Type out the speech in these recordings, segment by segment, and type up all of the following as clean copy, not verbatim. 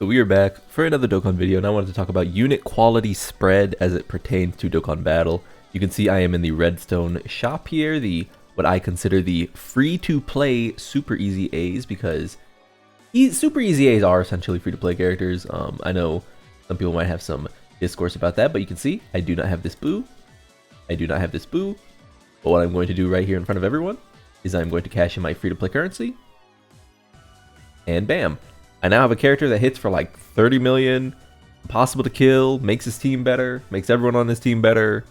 So we are back for another Dokkan video, and I wanted to talk about unit quality spread as it pertains to Dokkan Battle. You can see I am in the Redstone shop here, the what I consider the free-to-play Super Easy A's, because Super Easy A's are essentially free-to-play characters. I know some people might have some discourse about that, but you can see I do not have this boo. I do not have this boo. But what I'm going to do right here in front of everyone is I'm going to cash in my free-to-play currency, and bam. I now have a character that hits for like 30 million, impossible to kill, makes his team better, makes everyone on his team better,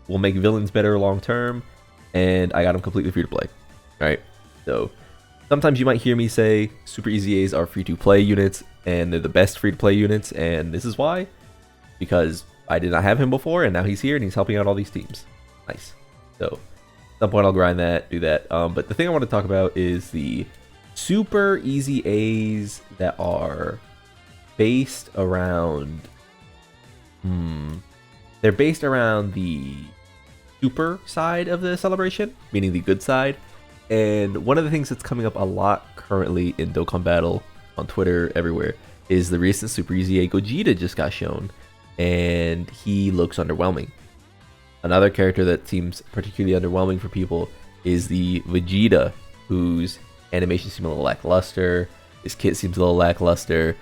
will make villains better long term, and I got him completely free to play. Alright, so sometimes you might hear me say Super Easy A's are free to play units, and they're the best free to play units, and this is why. Because I did not have him before, and now he's here and he's helping out all these teams. Nice. So at some point I'll grind that, do that. But the thing I want to talk about is the Super Easy A's that are based around they're based around the super side of the celebration, meaning the good side. And one of the things that's coming up a lot currently in Dokkan Battle on Twitter, everywhere, is the recent Super Easy A Vegeta just got shown, and he looks underwhelming. Another character that seems particularly underwhelming for people is the Vegeta, whose animation seems a little lackluster. His kit seems a little lackluster.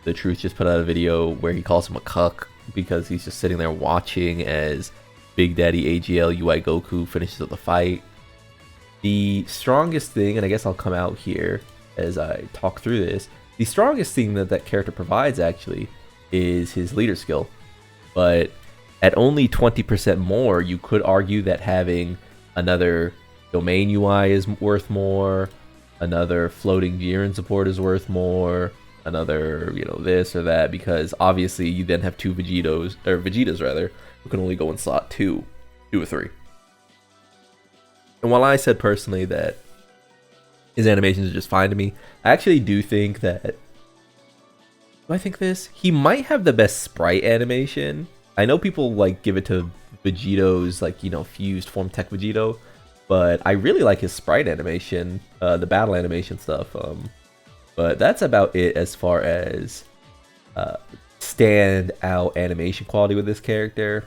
The Truth just put out a video where he calls him a cuck because he's just sitting there watching as Big Daddy AGL UI Goku finishes up the fight. The strongest thing, and I guess I'll come out here as I talk through this, the strongest thing that that character provides actually is his leader skill. But at only 20% more, you could argue that having another domain UI is worth more, another floating Jiren support is worth more, another, this or that, because obviously you then have two Vegetas rather, who can only go in slot 2 or 3. And while I said personally that his animations are just fine to me, I actually do think that, do I think this? He might have the best sprite animation. I know people give it to Vegito's fused form tech Vegito, but I really like his sprite animation, the battle animation stuff. But that's about it as far as stand out animation quality with this character.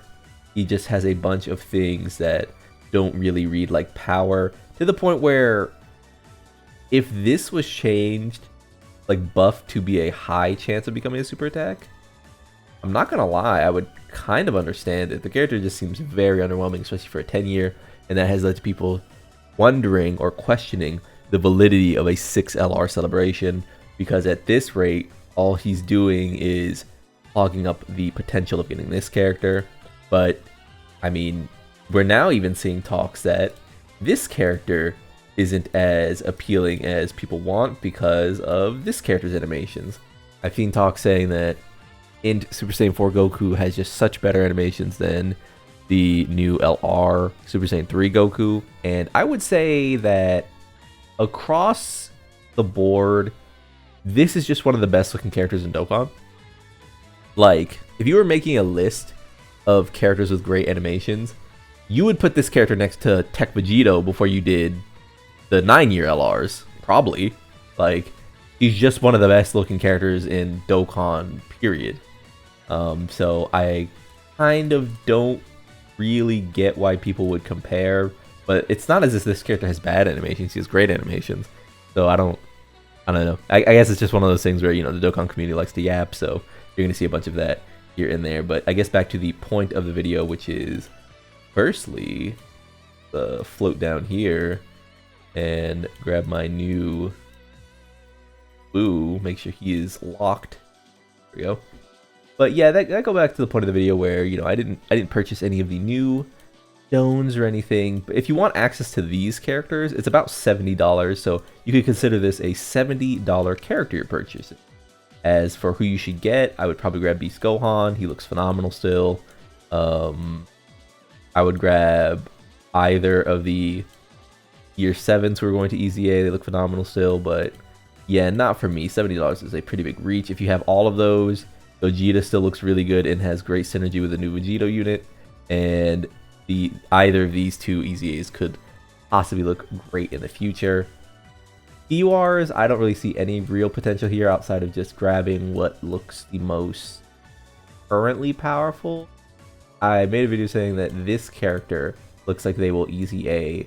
He just has a bunch of things that don't really read like power, to the point where if this was changed, buffed to be a high chance of becoming a super attack, I'm not gonna lie, I would kind of understand it. The character just seems very underwhelming, especially for a 10-year. And that has led to people wondering or questioning the validity of a 6 LR celebration, because at this rate, all he's doing is clogging up the potential of getting this character. But, I mean, we're now even seeing talks that this character isn't as appealing as people want because of this character's animations. I've seen talks saying that Super Saiyan 4 Goku has just such better animations than the new LR Super Saiyan 3 Goku, and I would say that across the board, this is just one of the best looking characters in Dokkan. If you were making a list of characters with great animations, you would put this character next to Tech Vegito before you did the 9-year LRs, probably. He's just one of the best looking characters in Dokkan, period. So I kind of don't really get why people would compare, but it's not as if this character has bad animations. He has great animations, so I don't know. I guess it's just one of those things where the Dokkan community likes to yap, so you're gonna see a bunch of that here and there. But I guess back to the point of the video, which is firstly the float down here and grab my new boo, make sure he is locked. There we go. But yeah, that go back to the point of the video where I didn't purchase any of the new stones or anything. But if you want access to these characters, it's about $70, so you could consider this a $70 character you're purchasing. As for who you should get, I would probably grab Beast Gohan. He looks phenomenal still. I would grab either of the Year 7s who are going to EZA. They look phenomenal still, but yeah, not for me. $70 is a pretty big reach. If you have all of those, Vegeta still looks really good and has great synergy with the new Vegito unit, and either of these two EZAs could possibly look great in the future. TURs, I don't really see any real potential here outside of just grabbing what looks the most currently powerful. I made a video saying that this character looks like they will EZA,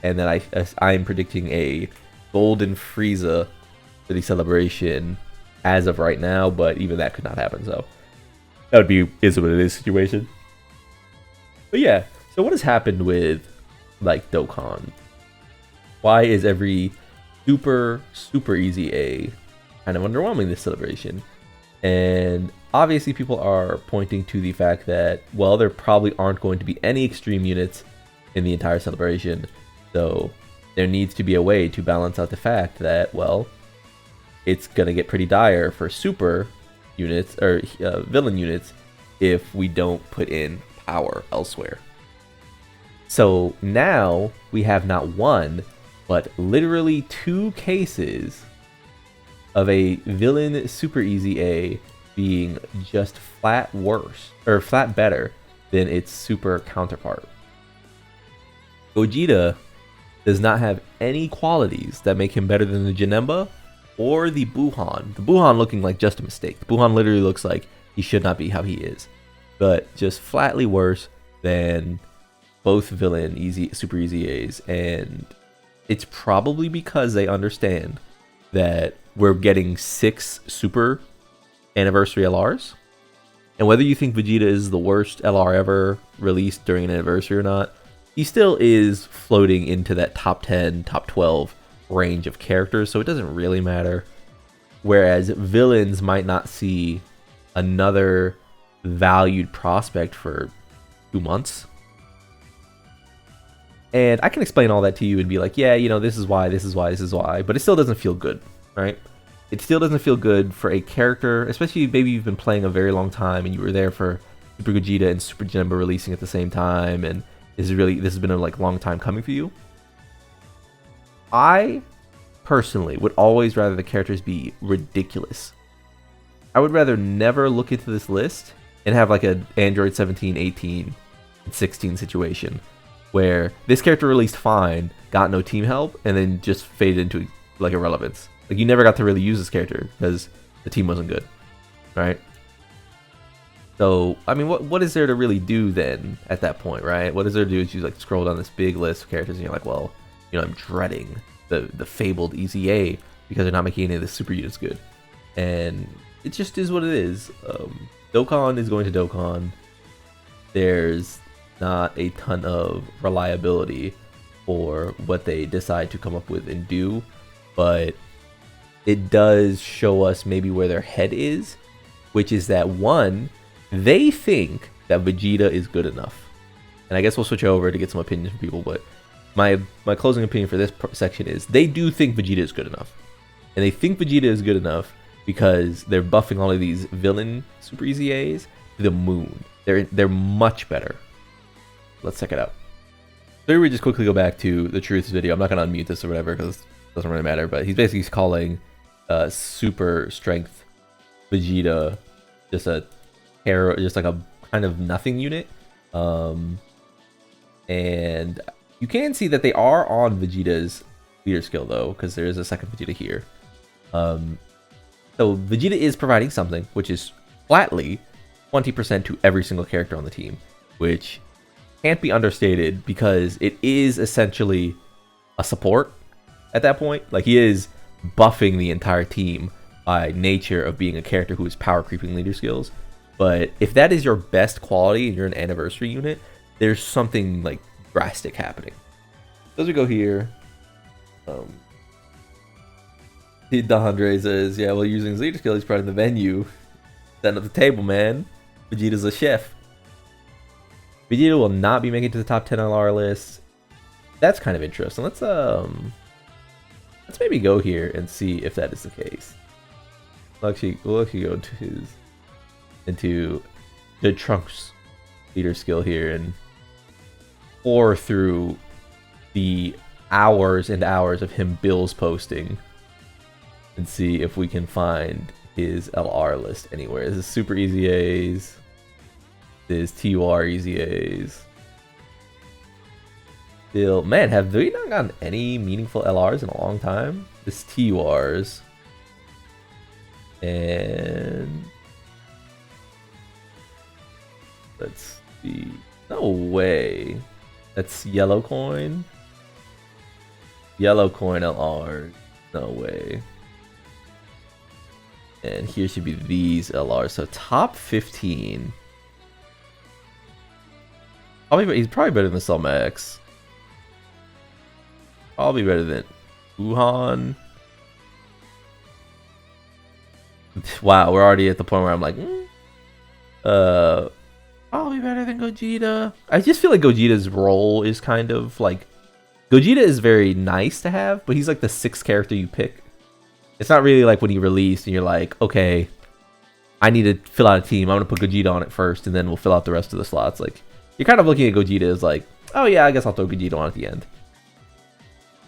and that I'm predicting a golden Frieza for the celebration as of right now, but even that could not happen, so that would be is what it is situation. But yeah, so what has happened with like Dokkan? Why is every super easy A kind of underwhelming this celebration? And obviously people are pointing to the fact that, well, there probably aren't going to be any extreme units in the entire celebration, so there needs to be a way to balance out the fact that, well, it's gonna get pretty dire for super units or villain units if we don't put in power elsewhere. So now we have not one, but literally 2 cases of a villain super easy A being just flat worse, or flat better than its super counterpart. Vegeta does not have any qualities that make him better than the Janemba or the Buhan. The Buhan looking like just a mistake. The Buhan literally looks like he should not be how he is, but just flatly worse than both villain super easy A's. And it's probably because they understand that we're getting 6 super anniversary LRs. And whether you think Vegeta is the worst LR ever released during an anniversary or not, he still is floating into that top 10, top 12 range of characters, so it doesn't really matter. Whereas villains might not see another valued prospect for 2 months. And I can explain all that to you and be like, yeah, you know, this is why, this is why, this is why, but it still doesn't feel good, right? It still doesn't feel good for a character, especially maybe you've been playing a very long time and you were there for Super Vegeta and Super Janemba releasing at the same time, and this has been a like long time coming for you. I personally would always rather the characters be ridiculous. I would rather never look into this list and have like an Android 17, 18, and 16 situation where this character released fine, got no team help, and then just faded into like irrelevance. Like you never got to really use this character because the team wasn't good, right? So I mean, what is there to really do then at that point, right? What is there to do is you like scroll down this big list of characters and you're like, well, you know, I'm dreading the fabled EZA because they're not making any of the super units good, and it just is what it is. Dokkan is going to Dokkan. There's not a ton of reliability for what they decide to come up with and do, but it does show us maybe where their head is, which is that one, they think that Vegeta is good enough. And I guess we'll switch over to get some opinions from people, but my closing opinion for this section is they do think Vegeta is good enough. And they think Vegeta is good enough because they're buffing all of these villain super easy A's to the moon. They're much better. Let's check it out. So here we just quickly go back to the Truth's video. I'm not going to unmute this or whatever because it doesn't really matter, but he's basically calling super strength Vegeta just a hero, just like a kind of nothing unit. And you can see that they are on Vegeta's leader skill though, because there is a second Vegeta here. So Vegeta is providing something, which is flatly 20% to every single character on the team, which can't be understated because it is essentially a support at that point. Like he is buffing the entire team by nature of being a character who is power creeping leader skills. But if that is your best quality and you're an anniversary unit, there's something like drastic happening. So as we go here, Dandre says, yeah, well, using his leader skill, he's probably in the venue, setting up the table, man. Vegeta's a chef. Vegeta will not be making it to the top 10 LR list. That's kind of interesting. Let's maybe go here and see if that is the case. We'll actually go to into the Trunks leader skill here and pour through the hours and hours of him bills posting and see if we can find his LR list anywhere. This is super easy A's. This is TUR easy A's. Still, man, have we not gotten any meaningful LRs in a long time? This T-Wars. And let's see. No way. That's yellow coin. Yellow coin LR. No way. And here should be these LRs. So top 15. He's probably better than Selmax. Probably better than Wuhan. Wow, we're already at the point where I'm like, probably better than Gogeta. I just feel like Gogeta's role is kind of like, Gogeta is very nice to have, but he's like the 6th character you pick. It's not really like when he released and you're like, okay, I need to fill out a team. I'm gonna put Gogeta on it first, and then we'll fill out the rest of the slots. Like, you're kind of looking at Gogeta as like, oh yeah, I guess I'll throw Gogeta on at the end.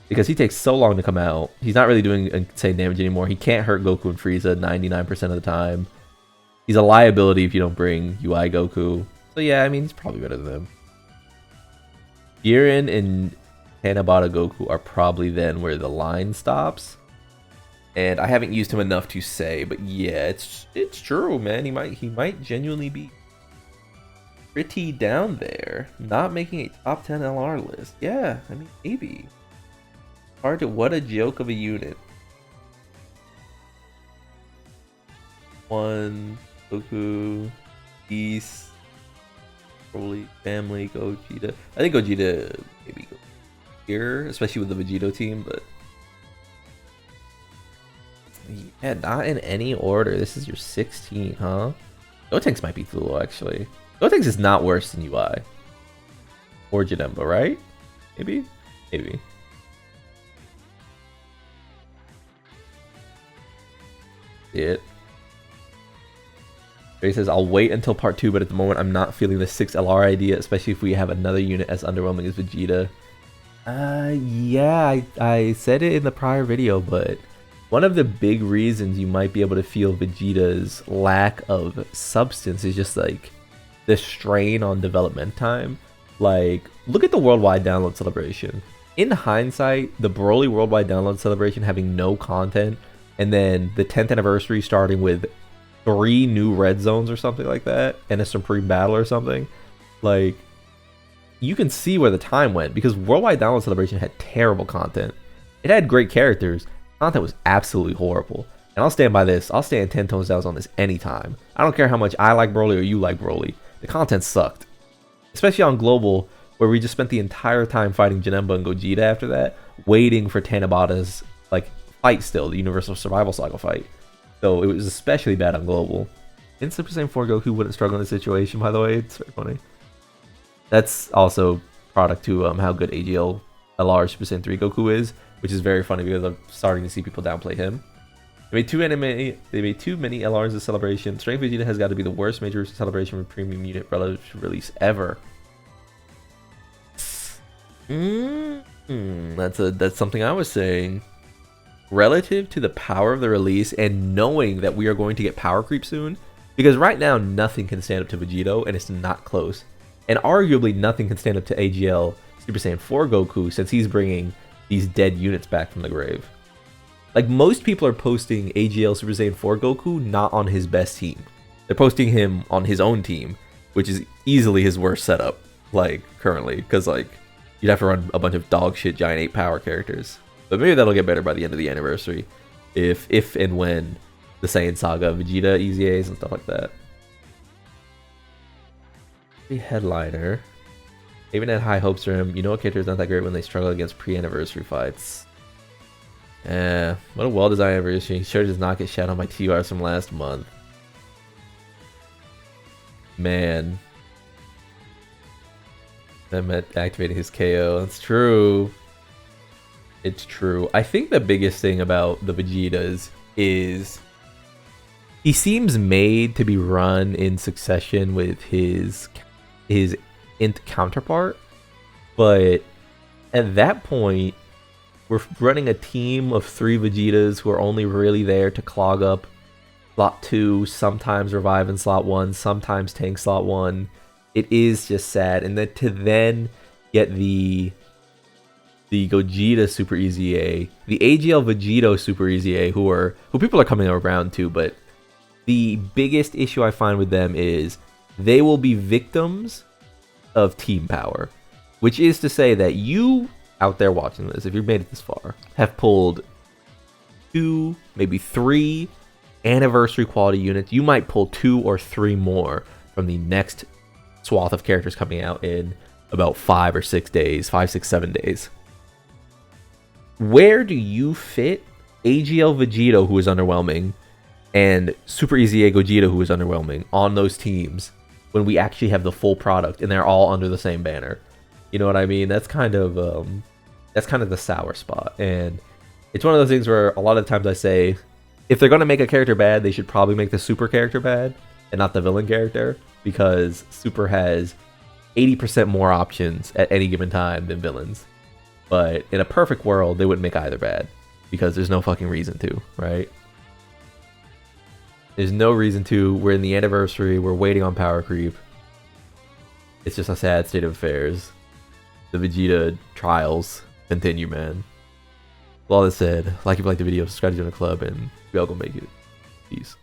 Because he takes so long to come out. He's not really doing insane damage anymore. He can't hurt Goku and Frieza 99% of the time. He's a liability if you don't bring UI Goku. So yeah, I mean, he's probably better than them. Jiren and Hanabata Goku are probably then where the line stops. And I haven't used him enough to say, but yeah, it's true, man. He might genuinely be pretty down there. Not making a top 10 LR list. Yeah, I mean, maybe. Hard to, what a joke of a unit. 1, Goku, East, probably family, Gogeta. I think Gogeta maybe go here, especially with the Vegeta team, but yeah, not in any order. This is your 16, huh? Gotenks might be too low, actually. Gotenks is not worse than UI. Or Janemba, right? Maybe? Maybe. It. He says, I'll wait until part 2, but at the moment I'm not feeling the 6 LR idea, especially if we have another unit as underwhelming as Vegeta. Yeah, I said it in the prior video, but one of the big reasons you might be able to feel Vegeta's lack of substance is just like the strain on development time. Like, look at the worldwide download celebration. In hindsight, the Broly worldwide download celebration having no content, and then the 10th anniversary starting with 3 new red zones or something like that, and a supreme battle or something, like, you can see where the time went, because worldwide download celebration had terrible content. It had great characters. Content was absolutely horrible. And I'll stand by this. I'll stand 10 tones down on this anytime. I don't care how much I like Broly or you like Broly. The content sucked. Especially on Global, where we just spent the entire time fighting Janemba and Gogeta after that, waiting for Tanabata's like fight still, the Universal Survival Cycle fight. So it was especially bad on Global. In Super Saiyan 4 Goku wouldn't struggle in this situation, by the way. It's very funny. That's also product to how good AGL LR Super Saiyan 3 Goku is, which is very funny because I'm starting to see people downplay him. They made too many LRs this celebration. Strength Vegeta has got to be the worst major celebration with premium unit relative to release ever. That's something I was saying. Relative to the power of the release and knowing that we are going to get power creep soon, because right now nothing can stand up to Vegito and it's not close. And arguably nothing can stand up to AGL Super Saiyan 4 Goku since he's bringing these dead units back from the grave. Like, most people are posting AGL Super Saiyan 4 Goku not on his best team. They're posting him on his own team, which is easily his worst setup, like, currently. Because, like, you'd have to run a bunch of dog shit Giant 8 power characters. But maybe that'll get better by the end of the anniversary. If and when the Saiyan Saga, Vegeta, EZAs, and stuff like that. The headliner. Even had high hopes for him. You know a character is not that great when they struggle against pre-anniversary fights. What a well-designed anniversary. He sure does not get shot on my TRs from last month. Man. That meant activating his KO. That's true. It's true. I think the biggest thing about the Vegetas is he seems made to be run in succession with his int counterpart, but at that point we're running a team of 3 Vegetas who are only really there to clog up slot 2, sometimes revive in slot 1, sometimes tank slot 1. It is just sad. And then to then get the the Gogeta Super EZA, the AGL Vegeta Super EZA, who people are coming around to, but the biggest issue I find with them is they will be victims of team power, which is to say that you out there watching this, if you've made it this far, have pulled 2, maybe 3 anniversary quality units. You might pull 2 or 3 more from the next swath of characters coming out in about 5 or 6 days, 5, 6, 7 days. Where do you fit AGL Vegeta, who is underwhelming, and Super EZA Gogeta, who is underwhelming, on those teams when we actually have the full product and they're all under the same banner? You know what I mean? That's kind of the sour spot. And it's one of those things where a lot of times I say, if they're going to make a character bad, they should probably make the super character bad and not the villain character, because super has 80% more options at any given time than villains. But in a perfect world, they wouldn't make either bad, because there's no fucking reason to, right? There's no reason to. We're in the anniversary. We're waiting on power creep. It's just a sad state of affairs. The Vegeta trials continue, man. With all that said, like if you like the video, subscribe to join the club, and we all gonna make it. Peace.